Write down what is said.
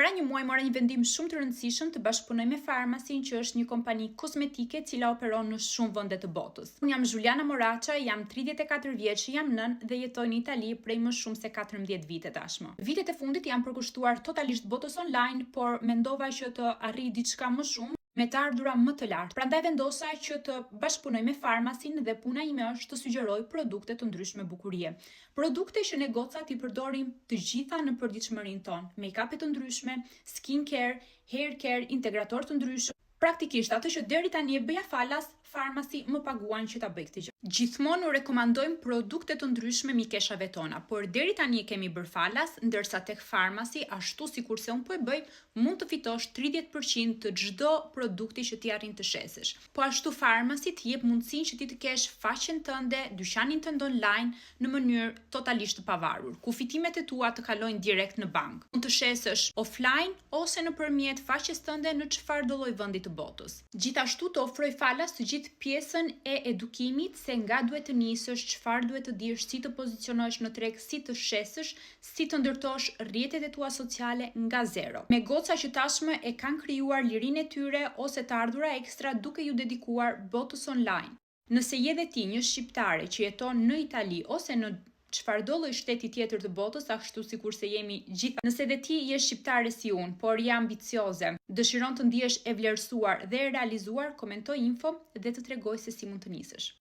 Para një muaj mora një vendim shumë të rëndësishëm të bashkëpunoj me Pharmacy, që është një kompani kozmetike cila operon në shumë vende të botës. Unë jam Juliana Moraça, jam 34 vjeç, jam nën dhe jetoj në Itali prej më shumë se 14 vite tashmë. Vitet e fundit jam përkushtuar totalisht botës online, por mendova që të arrij diçka më shumë me të ardhura më të lartë. Prandaj vendosa që të bashkëpunoj me Pharmacyn dhe puna ime është të sugjeroj produkte të ndryshme bukurie. Produkte që ne gocat i përdorim të gjitha në përditshmërinë tonë, make-up të ndryshme, skin care, hair care, integrator të ndryshëm. Praktikisht atë që deri tani e bëja falas, Pharmacy më paguan që ta bëj këtë gjë. Gjithmonë u rekomandojmë produkte të ndryshme mikeshave tona, por deri tani e kemi bërë falas, ndërsa tek Pharmacy, ashtu sikurse unë po e bëj, mund të fitosh 30% të çdo produkti që ti arrin të shesësh. Po ashtu Pharmacy të jep mundësinë që ti të kesh faqen tënde, dyqanin tënd online në mënyrë totalisht të pavarur, ku fitimet e tua të kalojnë direkt në bank. Mund të shesësh offline ose nëpërmjet faqes tënde në çfarëdo lloj vendi të botës. Gjithashtu të ofroj falas të gjithë pjesën e edukimit se nga duhet të nisësh, çfarë duhet të dish, si të pozicionohesh në treg, si të shesësh, si të ndërtosh rrjetet e tua sociale nga zero. Me goca që tashmë e kanë krijuar lirinë e tyre ose të ardhura ekstra duke ju dedikuar botës online. Nëse je dhe ti një shqiptare që jeton në Itali ose në çfarëdo lloj shteti tjetër të botës, ashtu sikurse jemi gjithë. Nëse dhe ti je shqiptare si unë, por je ambicioze, dëshiron të ndihesh e vlerësuar dhe e realizuar, komentoj info dhe të tregoj se si mund të nisësh.